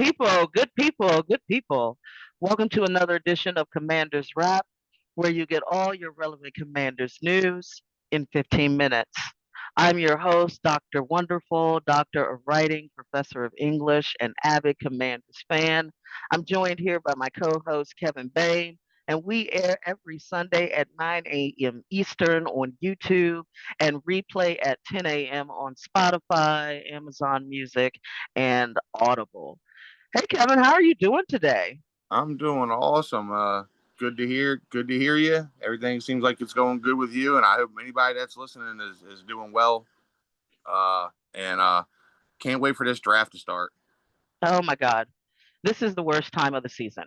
good people, good people. Welcome to another edition of Commanders Wrap, where you get all your relevant Commanders news in 15 minutes. I'm your host, Dr. Wonderful, Doctor of Writing, Professor of English, and avid Commanders fan. I'm joined here by my co host, Kevin Bain, and we air every Sunday at 9 a.m. Eastern on YouTube and replay at 10 a.m. on Spotify, Amazon Music, and Audible. Hey Kevin, how are you doing today? I'm doing awesome. Good to hear. Good to hear you. Everything seems like it's going good with you, and I hope anybody that's listening is doing well. And can't wait for this draft to start. Oh my God, this is the worst time of the season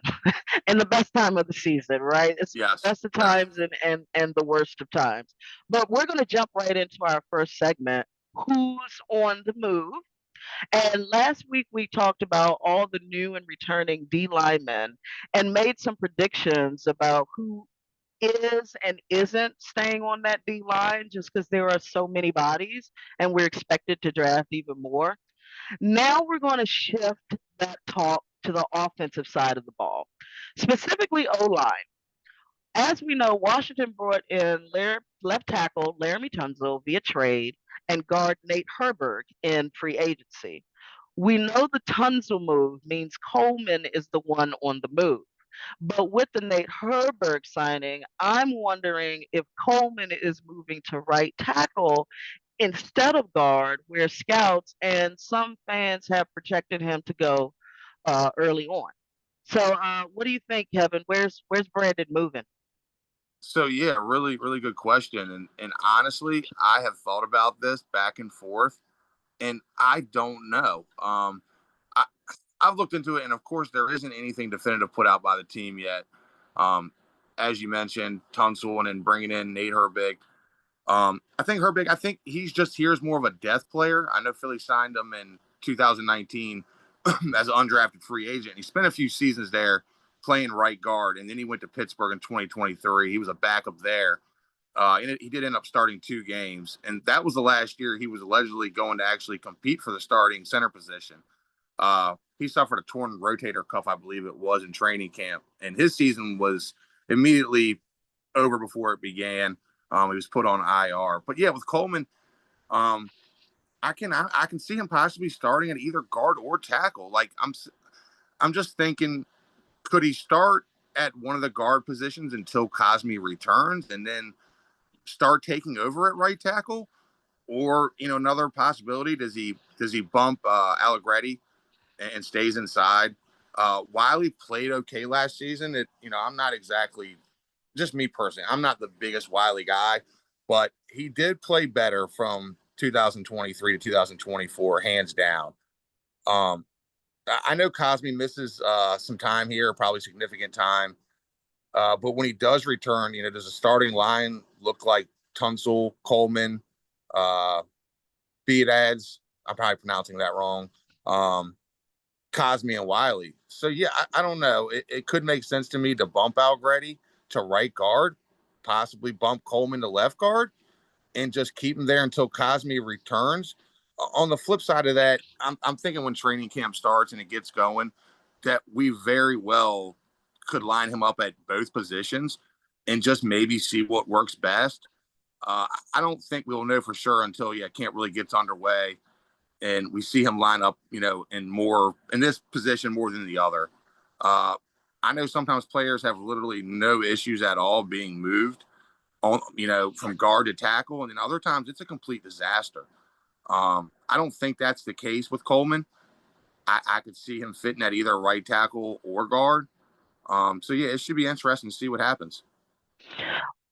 and the best time of the season, right? It's the Yes, best of yes. times and the worst of times. But we're going to jump right into our first segment. Who's on the move? And last week we talked about all the new and returning D linemen and made some predictions about who is and isn't staying on that D line just because there are so many bodies and we're expected to draft even more. Now we're going to shift that talk to the offensive side of the ball, specifically O line. As we know, Washington brought in left tackle Laramie Tunzel via trade and guard Nate Herberg in free agency. We know the Tunzel move means Coleman is the one on the move. But with the Nate Herberg signing, I'm wondering if Coleman is moving to right tackle instead of guard, where scouts and some fans have projected him to go early on. So, what do you think, Kevin? Where's Brandon moving? So yeah, really, really good question. And honestly, I have thought about this back and forth, and I don't know. I I've looked into it, and of course, there isn't anything definitive put out by the team yet. Um, as you mentioned, Tunsil and then bringing in Nate Herbig. I think Herbig, I think he's just here as more of a depth player. I know Philly signed him in 2019 as an undrafted free agent. He spent a few seasons there playing right guard, and then he went to Pittsburgh in 2023. He was a backup there. And he did end up starting 2 games, and that was the last year he was allegedly going to actually compete for the starting center position. He suffered a torn rotator cuff, I believe it was, in training camp, and his season was immediately over before it began. He was put on IR. But yeah, with Coleman, um, I can see him possibly starting at either guard or tackle. Like I'm just thinking, could he start at one of the guard positions until Cosme returns, and then start taking over at right tackle? Or another possibility, does he bump Allegretti and stays inside? Wiley played okay last season. I'm not exactly, just me personally, I'm not the biggest Wiley guy, but he did play better from 2023 to 2024, hands down. Um, I know Cosme misses some time here, probably significant time. But when he does return, does the starting line look like Tunsil, Coleman, uh, Beadads? I'm probably pronouncing that wrong. Um, Cosme and Wiley. So yeah, I don't know. It could make sense to me to bump out Grady to right guard, possibly bump Coleman to left guard, and just keep him there until Cosme returns. On the flip side of that, I'm thinking when training camp starts and it gets going, that we very well could line him up at both positions and just maybe see what works best. I don't think we'll know for sure until camp really gets underway and we see him line up, in this position more than the other. Uh, I know sometimes players have literally no issues at all being moved on, from guard to tackle, and then other times it's a complete disaster. I don't think that's the case with Coleman. I could see him fitting at either right tackle or guard. So yeah, it should be interesting to see what happens.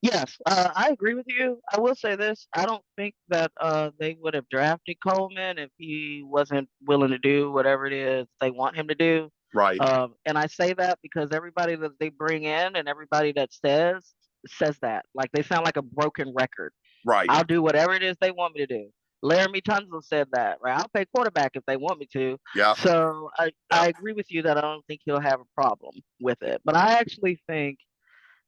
Yes, I agree with you. I will say this: I don't think that they would have drafted Coleman if he wasn't willing to do whatever it is they want him to do. Right, And I say that because everybody that they bring in and everybody that says that, like they sound like a broken record. right. I'll do whatever it is they want me to do. Laramie Tunzel said that, right? I'll play quarterback if they want me to. Yeah, So I yeah. agree with you that I don't think he'll have a problem with it. But I actually think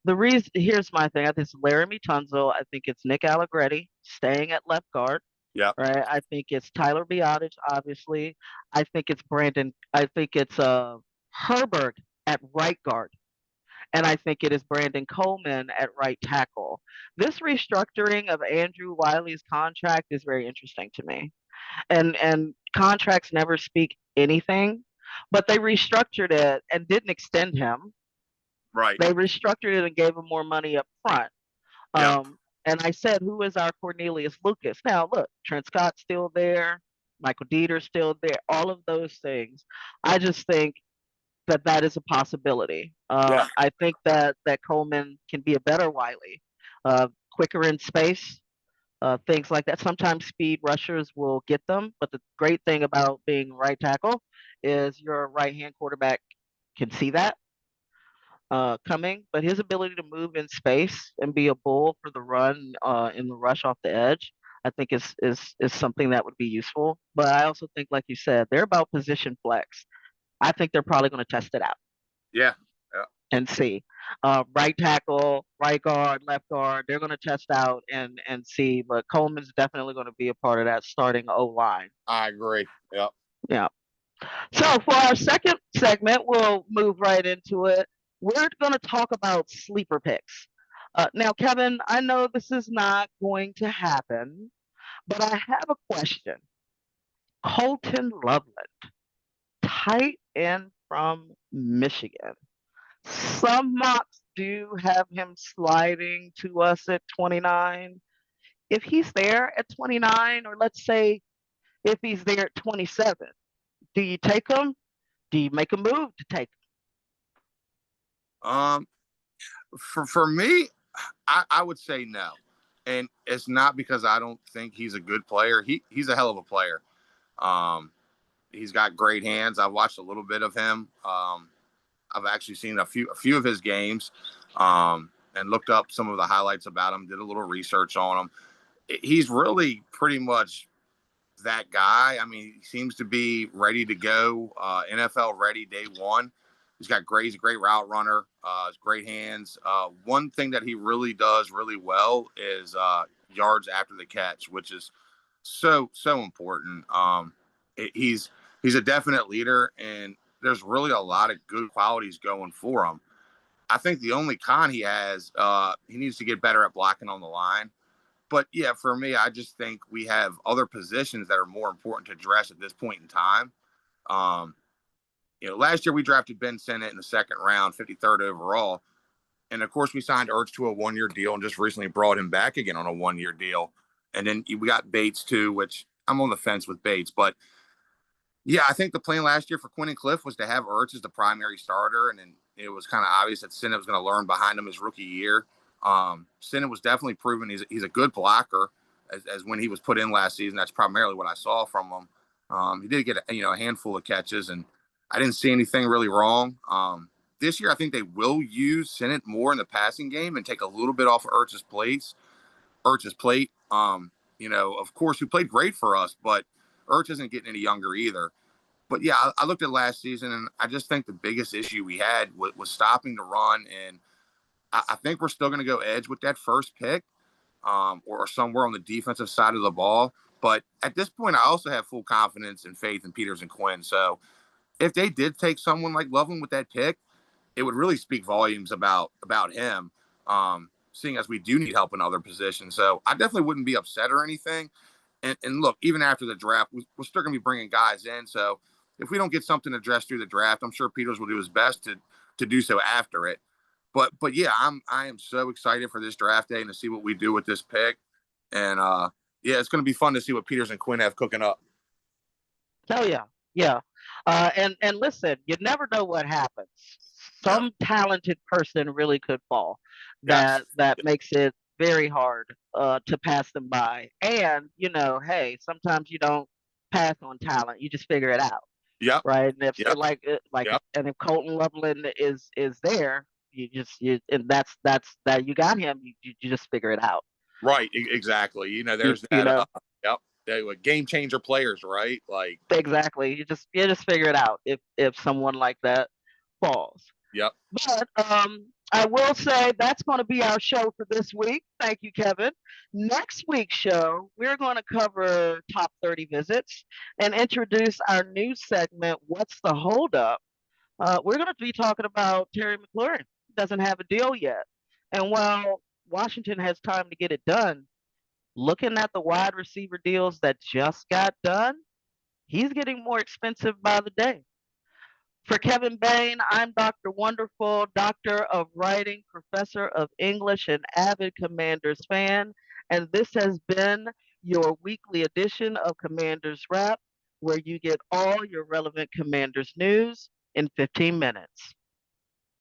the reason here's my thing. I think it's Laramie Tunzel. I think it's Nick Allegretti staying at left guard. Yep. right? I think it's Tyler Biotic, obviously. I think it's Herbert at right guard. And I think it is Brandon Coleman at right tackle. This restructuring of Andrew Wiley's contract is very interesting to me. And contracts never speak anything, but they restructured it and didn't extend him. Right. They restructured it and gave him more money up front. Yep. And I said, who is our Cornelius Lucas? Now, look, Trent Scott's still there. Michael Dieter's still there. All of those things. I just think that that is a possibility. Yeah. I think that Coleman can be a better Wiley, quicker in space, things like that. Sometimes speed rushers will get them, but the great thing about being right tackle is your right hand quarterback can see that coming, but his ability to move in space and be a bull for the run in the rush off the edge, I think is something that would be useful. But I also think, like you said, they're about position flex. I think they're probably going to test it out Yeah. Yeah. and see. Right tackle, right guard, left guard, they're going to test out and see. But Coleman's definitely going to be a part of that starting O line. I agree. Yep. Yeah. So for our second segment, we'll move right into it. We're going to talk about sleeper picks. Now, Kevin, I know this is not going to happen, but I have a question. Colton Loveland, tight end from Michigan. Some mocks do have him sliding to us at 29. If he's there at 29, or let's say if he's there at 27, do you take him? Do you make a move to take Um, for me, I would say no, and it's not because I don't think he's a good player. He's a hell of a player. Um, he's got great hands. I've watched a little bit of him. I've actually seen a few of his games, and looked up some of the highlights about him. Did a little research on him. He's really pretty much that guy. I mean, he seems to be ready to go, NFL ready day one. He's a great route runner. Has great hands. One thing that he really does really well is yards after the catch, which is so important. He's a definite leader, and there's really a lot of good qualities going for him. I think the only con he has, he needs to get better at blocking on the line. But yeah, for me, I just think we have other positions that are more important to address at this point in time. Um, last year we drafted Ben Sinnott in the second round, 53rd overall. And of course, we signed Ertz to a 1 year deal and just recently brought him back again on a 1 year deal. And then we got Bates too, which I'm on the fence with Bates. But yeah, I think the plan last year for Quinn and Cliff was to have Ertz as the primary starter. And then it was kind of obvious that Sinnott was going to learn behind him his rookie year. Sinnott was definitely proven he's a good blocker as when he was put in last season. That's primarily what I saw from him. He did get a handful of catches, and I didn't see anything really wrong. This year, I think they will use Sinnott more in the passing game and take a little bit off of Ertz's plate. Of course, who played great for us, but Ertz isn't getting any younger either. But yeah, I looked at last season, and I just think the biggest issue we had was stopping the run. And I think we're still going to go edge with that first pick, or somewhere on the defensive side of the ball. But at this point, I also have full confidence and faith in Peters and Quinn. So if they did take someone like Loveland with that pick, it would really speak volumes about him. Seeing as we do need help in other positions, so I definitely wouldn't be upset or anything. And look, even after the draft, we're still going to be bringing guys in. So if we don't get something addressed through the draft, I'm sure Peters will do his best to do so after it. But yeah, I am so excited for this draft day and to see what we do with this pick. And yeah, it's going to be fun to see what Peters and Quinn have cooking up. Oh yeah, yeah. And listen, you never know what happens. Yeah. Some talented person really could fall. Yes. That makes it very hard to pass them by. And hey, sometimes you don't pass on talent; you just figure it out, Yep. right? And if Yep. Yep. and if Colton Loveland is there, and that's that you got him. You just figure it out. Right. Exactly. You, There's you that. know Yep. They were game changer players, right? Like. exactly. You just figure it out if someone like that falls. Yep. But I will say that's going to be our show for this week. Thank you, Kevin. Next week's show, we're going to cover top 30 visits and introduce our new segment, What's the Holdup? We're going to be talking about Terry McLaurin. Doesn't have a deal yet. And while Washington has time to get it done, looking at the wide receiver deals that just got done, he's getting more expensive by the day. For Kevin Bain, I'm Dr. Wonderful, Doctor of Writing, Professor of English, and avid Commanders fan. And this has been your weekly edition of Commanders Wrap, where you get all your relevant Commanders news in 15 minutes.